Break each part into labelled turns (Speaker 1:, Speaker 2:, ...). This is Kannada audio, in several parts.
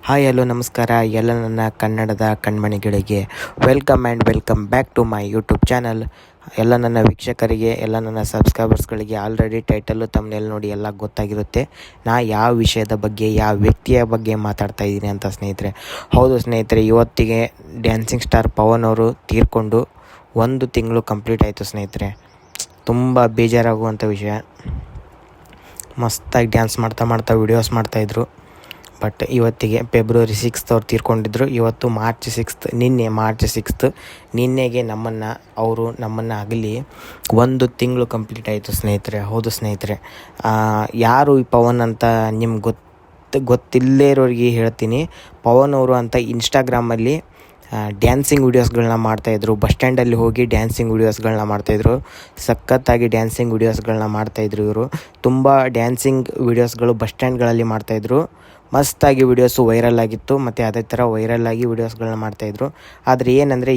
Speaker 1: ಹಾಯ್ ಹಲೋ ನಮಸ್ಕಾರ ಎಲ್ಲ ನನ್ನ ಕನ್ನಡದ ಕಣ್ಮಣಿಗಳಿಗೆ welcome back to my YouTube channel. ಎಲ್ಲ ನನ್ನ ವೀಕ್ಷಕರಿಗೆ, ಎಲ್ಲ ನನ್ನ ಸಬ್ಸ್ಕ್ರೈಬರ್ಸ್ಗಳಿಗೆ ಆಲ್ರೆಡಿ ಟೈಟಲ್ಲು ತಮ್ಮನೇಲಿ ನೋಡಿ ಎಲ್ಲ ಗೊತ್ತಾಗಿರುತ್ತೆ ನಾ ಯಾವ ವಿಷಯದ ಬಗ್ಗೆ, ಯಾವ ವ್ಯಕ್ತಿಯ ಬಗ್ಗೆ ಮಾತಾಡ್ತಾ ಇದ್ದೀನಿ ಅಂತ ಸ್ನೇಹಿತರೆ. ಹೌದು ಸ್ನೇಹಿತರೆ, ಇವತ್ತಿಗೆ ಡ್ಯಾನ್ಸಿಂಗ್ ಸ್ಟಾರ್ ಪವನ್ ಅವರು ತೀರ್ಕೊಂಡು 1 ತಿಂಗಳು ಕಂಪ್ಲೀಟ್ ಆಯಿತು ಸ್ನೇಹಿತರೆ. ತುಂಬ ಬೇಜಾರಾಗುವಂಥ ವಿಷಯ. ಮಸ್ತಾಗಿ ಡ್ಯಾನ್ಸ್ ಮಾಡ್ತಾ ವಿಡಿಯೋಸ್ ಮಾಡ್ತಾಯಿದ್ರು. ಬಟ್ ಇವತ್ತಿಗೆ ಫೆಬ್ರವರಿ 6 ಅವ್ರು ತೀರ್ಕೊಂಡಿದ್ರು. ಇವತ್ತು ಮಾರ್ಚ್ 6 ನಿನ್ನೆಗೆ ನಮ್ಮನ್ನು ಆಗಲಿ 1 ತಿಂಗಳು ಕಂಪ್ಲೀಟ್ ಆಯಿತು ಸ್ನೇಹಿತರೆ. ಹೌದು ಸ್ನೇಹಿತರೆ, ಯಾರು ಈ ಪವನ್ ಅಂತ ನಿಮ್ಗೆ ಗೊತ್ತಿಲ್ಲದೇ ಇರೋರಿಗೆ ಹೇಳ್ತೀನಿ. ಪವನ್ ಅವರು ಅಂತ ಇನ್ಸ್ಟಾಗ್ರಾಮಲ್ಲಿ ಡ್ಯಾನ್ಸಿಂಗ್ ವೀಡಿಯೋಸ್ಗಳನ್ನ ಮಾಡ್ತಾಯಿದ್ರು. ಬಸ್ ಸ್ಟ್ಯಾಂಡಲ್ಲಿ ಹೋಗಿ ಡ್ಯಾನ್ಸಿಂಗ್ ವೀಡಿಯೋಸ್ಗಳನ್ನ ಮಾಡ್ತಾಯಿದ್ರು. ಸಖತ್ತಾಗಿ ಡ್ಯಾನ್ಸಿಂಗ್ ವೀಡಿಯೋಸ್ಗಳನ್ನ ಮಾಡ್ತಾಯಿದ್ರು ಇವರು. ತುಂಬ ಡ್ಯಾನ್ಸಿಂಗ್ ವೀಡಿಯೋಸ್ಗಳು ಬಸ್ ಸ್ಟ್ಯಾಂಡ್ಗಳಲ್ಲಿ ಮಾಡ್ತಾಯಿದ್ರು. ಮಸ್ತಾಗಿ ವೀಡಿಯೋಸು ವೈರಲ್ ಆಗಿತ್ತು. ಮತ್ತು ಅದೇ ಥರ ವೈರಲ್ಲಾಗಿ ವೀಡಿಯೋಸ್ಗಳನ್ನ ಮಾಡ್ತಾಯಿದ್ರು. ಆದರೆ ಏನಂದರೆ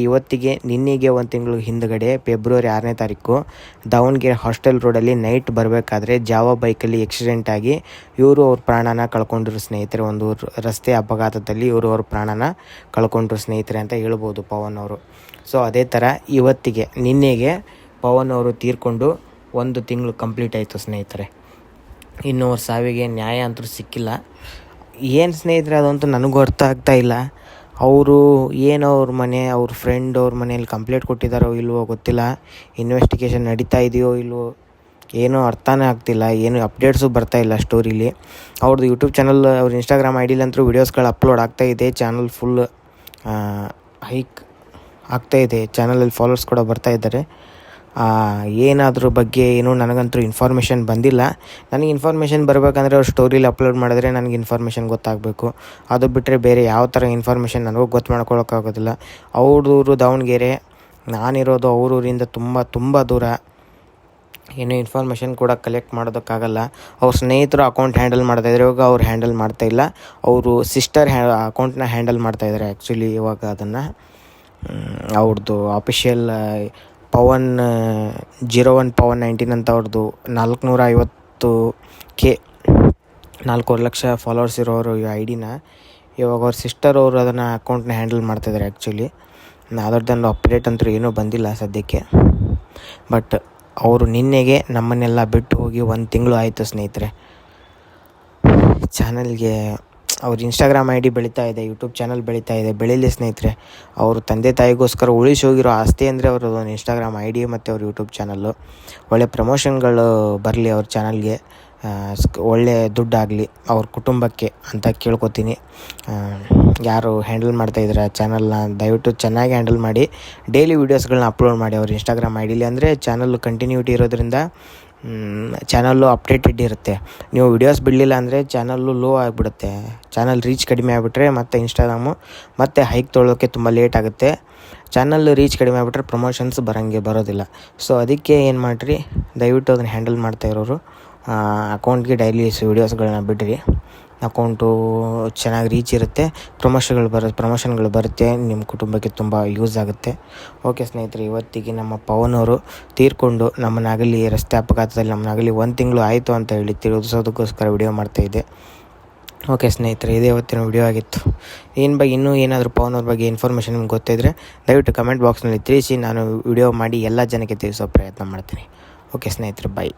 Speaker 1: ನಿನ್ನೆಗೆ 1 ತಿಂಗಳು ಹಿಂದುಗಡೆ ಫೆಬ್ರವರಿ 6ನೇ ತಾರೀಕು ದಾವಣಗೆರೆ ಹಾಸ್ಟೆಲ್ ರೋಡಲ್ಲಿ ನೈಟ್ ಬರಬೇಕಾದ್ರೆ ಜಾವಾ ಬೈಕಲ್ಲಿ ಆಕ್ಸಿಡೆಂಟ್ ಆಗಿ ಇವರು ಅವ್ರ ಪ್ರಾಣನ ಕಳ್ಕೊಂಡ್ರು ಸ್ನೇಹಿತರೆ. ಒಂದು ರಸ್ತೆ ಅಪಘಾತದಲ್ಲಿ ಇವರು ಅವ್ರ ಪ್ರಾಣನ ಕಳ್ಕೊಂಡ್ರು ಸ್ನೇಹಿತರೆ ಅಂತ ಹೇಳ್ಬೋದು ಪವನ್ ಅವರು. ಸೊ ಅದೇ ಥರ ನಿನ್ನೆಗೆ ಪವನ್ ಅವರು ತೀರ್ಕೊಂಡು 1 ತಿಂಗಳು ಕಂಪ್ಲೀಟ್ ಆಯಿತು ಸ್ನೇಹಿತರೆ. ಇನ್ನೂ ಅವ್ರ ಸಾವಿಗೆ ನ್ಯಾಯ ಅಂತೂ ಸಿಕ್ಕಿಲ್ಲ. ಏನು ಸ್ನೇಹಿತರೆ ಅದಂತೂ ನನಗೂ ಅರ್ಥ ಆಗ್ತಾ ಇಲ್ಲ. ಅವರು ಏನೋ ಅವ್ರ ಫ್ರೆಂಡ್ ಅವ್ರ ಮನೇಲಿ ಕಂಪ್ಲೇಂಟ್ ಕೊಟ್ಟಿದ್ದಾರೋ ಇಲ್ವೋ ಗೊತ್ತಿಲ್ಲ. ಇನ್ವೆಸ್ಟಿಗೇಷನ್ ನಡೀತಾ ಇದೆಯೋ ಇಲ್ವೋ ಏನೋ ಅರ್ಥನೇ ಆಗ್ತಿಲ್ಲ. ಏನು ಅಪ್ಡೇಟ್ಸು ಬರ್ತಾಯಿಲ್ಲ ಸ್ಟೋರಿಲಿ. ಅವ್ರದ್ದು ಯೂಟ್ಯೂಬ್ ಚಾನಲ್, ಅವ್ರ ಇನ್ಸ್ಟಾಗ್ರಾಮ್ ಐಡಿಲಂತೂ ವೀಡಿಯೋಸ್ಗಳು ಅಪ್ಲೋಡ್ ಆಗ್ತಾಯಿದೆ. ಚಾನಲ್ ಫುಲ್ ಹೈಕ್ ಆಗ್ತಾಯಿದೆ. ಚಾನಲಲ್ಲಿ ಫಾಲೋವರ್ಸ್ ಕೂಡ ಬರ್ತಾಯಿದ್ದಾರೆ. ಏನಾದ್ರ ಬಗ್ಗೆ ನನಗಂತೂ ಇನ್ಫಾರ್ಮೇಷನ್ ಬಂದಿಲ್ಲ. ನನಗೆ ಇನ್ಫಾರ್ಮೇಷನ್ ಬರಬೇಕಂದ್ರೆ ಅವ್ರು ಸ್ಟೋರಿಲಿ ಅಪ್ಲೋಡ್ ಮಾಡಿದ್ರೆ ನನಗೆ ಇನ್ಫಾರ್ಮೇಷನ್ ಗೊತ್ತಾಗಬೇಕು. ಅದು ಬಿಟ್ಟರೆ ಬೇರೆ ಯಾವ ಥರ ಇನ್ಫಾರ್ಮೇಷನ್ ನನಗೂ ಗೊತ್ತು ಮಾಡ್ಕೊಳ್ಳೋಕ್ಕಾಗೋದಿಲ್ಲ. ಅವ್ರೂರು ದಾವಣಗೆರೆ, ನಾನಿರೋದು ಅವರೂರಿಂದ ತುಂಬ ದೂರ. ಏನೋ ಇನ್ಫಾರ್ಮೇಷನ್ ಕೂಡ ಕಲೆಕ್ಟ್ ಮಾಡೋದಕ್ಕಾಗಲ್ಲ. ಅವ್ರ ಸ್ನೇಹಿತರು ಅಕೌಂಟ್ ಹ್ಯಾಂಡಲ್ ಮಾಡ್ತಾಯಿದ್ದಾರೆ. ಇವಾಗ ಅವ್ರು ಹ್ಯಾಂಡಲ್ ಮಾಡ್ತಾಯಿಲ್ಲ. ಅವರು ಸಿಸ್ಟರ್ ಅಕೌಂಟ್ನ ಹ್ಯಾಂಡಲ್ ಮಾಡ್ತಾಯಿದ್ದಾರೆ ಆ್ಯಕ್ಚುಲಿ ಇವಾಗ. ಅದನ್ನು ಅವ್ರದ್ದು ಆಫಿಷಿಯಲ್ ಪವನ್ 01 ಪವನ್ 19 ಅಂತ ಅವ್ರದ್ದು 450K 4 ಲಕ್ಷ ಫಾಲೋವರ್ಸ್ ಇರೋರು ಈ ಐಡಿನ. ಇವಾಗ ಅವ್ರ ಸಿಸ್ಟರ್ ಅವರು ಅದನ್ನು ಅಕೌಂಟ್ನ ಹ್ಯಾಂಡಲ್ ಮಾಡ್ತಾಯಿದ್ದಾರೆ ಆ್ಯಕ್ಚುಲಿ. ಅದರದ್ದೊಂದು ಅಪ್ಡೇಟ್ ಅಂತೂ ಏನೂ ಬಂದಿಲ್ಲ ಸದ್ಯಕ್ಕೆ. ಬಟ್ ಅವರು ನಿನ್ನೆಗೆ ನಮ್ಮನ್ನೆಲ್ಲ ಬಿಟ್ಟು ಹೋಗಿ 1 ತಿಂಗಳು ಆಯಿತು ಸ್ನೇಹಿತರೆ. ಚಾನಲ್ಗೆ ಅವ್ರ ಇನ್ಸ್ಟಾಗ್ರಾಮ್ ಐಡಿ ಬೆಳೀತಾ ಇದೆ, ಯೂಟ್ಯೂಬ್ ಚಾನಲ್ ಬೆಳೀತಾ ಇದೆ. ಬೆಳೀಲಿ ಸ್ನೇಹಿತರೆ. ಅವರು ತಂದೆ ತಾಯಿಗೋಸ್ಕರ ಉಳಿಸಿ ಹೋಗಿರೋ ಆಸ್ತಿ ಅಂದರೆ ಅವ್ರದ್ದು ಒಂದು ಇನ್ಸ್ಟಾಗ್ರಾಮ್ ಐಡಿ ಮತ್ತು ಅವ್ರ ಯೂಟ್ಯೂಬ್ ಚಾನಲ್ಲು. ಒಳ್ಳೆ ಪ್ರಮೋಷನ್ಗಳು ಬರಲಿ ಅವ್ರ ಚಾನಲ್ಗೆ. ಒಳ್ಳೆ ದುಡ್ಡಾಗಲಿ ಅವ್ರ ಕುಟುಂಬಕ್ಕೆ ಅಂತ ಕೇಳ್ಕೊತೀನಿ. ಯಾರು ಹ್ಯಾಂಡಲ್ ಮಾಡ್ತಾಯಿದ್ದಾರೆ ಚಾನಲ್ನ ದಯವಿಟ್ಟು ಚೆನ್ನಾಗಿ ಹ್ಯಾಂಡಲ್ ಮಾಡಿ. ಡೈಲಿ ವೀಡಿಯೋಸ್ಗಳನ್ನ ಅಪ್ಲೋಡ್ ಮಾಡಿ ಅವ್ರ ಇನ್ಸ್ಟಾಗ್ರಾಮ್ ಐಡಿಲಿ. ಅಂದರೆ ಚಾನಲ್ಲು ಕಂಟಿನ್ಯೂಟಿ ಇರೋದ್ರಿಂದ ಚಾನಲ್ಲು ಅಪ್ಡೇಟೆಡ್ ಇರುತ್ತೆ. ನೀವು ವಿಡಿಯೋಸ್ ಬಿಡಲಿಲ್ಲ ಅಂದರೆ ಚಾನಲ್ಲು ಲೋ ಆಗಿಬಿಡುತ್ತೆ. ಚಾನಲ್ ರೀಚ್ ಕಡಿಮೆ ಆಗಿಬಿಟ್ರೆ ಮತ್ತು ಇನ್ಸ್ಟಾಗ್ರಾಮು ಮತ್ತು ಹೈಕ್ ತೊಗೊಳ್ಳೋಕ್ಕೆ ತುಂಬ ಲೇಟ್ ಆಗುತ್ತೆ. ಚಾನಲ್ ರೀಚ್ ಕಡಿಮೆ ಆಗಿಬಿಟ್ರೆ ಪ್ರಮೋಷನ್ಸ್ ಬರೋದಿಲ್ಲ. ಸೊ ಅದಕ್ಕೆ ಏನು ಮಾಡಿರಿ, ದಯವಿಟ್ಟು ಅದನ್ನು ಹ್ಯಾಂಡಲ್ ಮಾಡ್ತಾಯಿರೋರು ಅಕೌಂಟ್ಗೆ ಡೈಲಿ ವೀಡಿಯೋಸ್ಗಳನ್ನ ಬಿಡ್ರಿ. ಅಕೌಂಟು ಚೆನ್ನಾಗಿ ರೀಚ್ ಇರುತ್ತೆ. ಪ್ರಮೋಷನ್ಗಳು ಬರುತ್ತೆ. ನಿಮ್ಮ ಕುಟುಂಬಕ್ಕೆ ತುಂಬ ಯೂಸ್ ಆಗುತ್ತೆ. ಓಕೆ ಸ್ನೇಹಿತರೆ, ಇವತ್ತಿಗೆ ನಮ್ಮ ಪವನ್ ಅವರು ತೀರ್ಕೊಂಡು ನಮ್ಮನ್ನಾಗಲಿ ರಸ್ತೆ ಅಪಘಾತದಲ್ಲಿ 1 ತಿಂಗಳು ಆಯಿತು ಅಂತ ಹೇಳಿ ತಿಳಿಸೋದಕ್ಕೋಸ್ಕರ ವಿಡಿಯೋ ಮಾಡ್ತಾಯಿದ್ದೆ. ಓಕೆ ಸ್ನೇಹಿತರೆ, ಇದೇ ಇವತ್ತಿನ ವಿಡಿಯೋ ಆಗಿತ್ತು. ಇನ್ನೂ ಏನಾದರೂ ಪವನ್ ಅವ್ರ ಬಗ್ಗೆ ಇನ್ಫಾರ್ಮೇಷನ್ ನಿಮ್ಗೆ ಗೊತ್ತಿದ್ದರೆ ದಯವಿಟ್ಟು ಕಮೆಂಟ್ ಬಾಕ್ಸ್ನಲ್ಲಿ ತಿಳಿಸಿ. ನಾನು ವಿಡಿಯೋ ಮಾಡಿ ಎಲ್ಲ ಜನಕ್ಕೆ ತಿಳಿಸೋ ಪ್ರಯತ್ನ ಮಾಡ್ತೀನಿ. ಓಕೆ ಸ್ನೇಹಿತರೆ, ಬಾಯ್.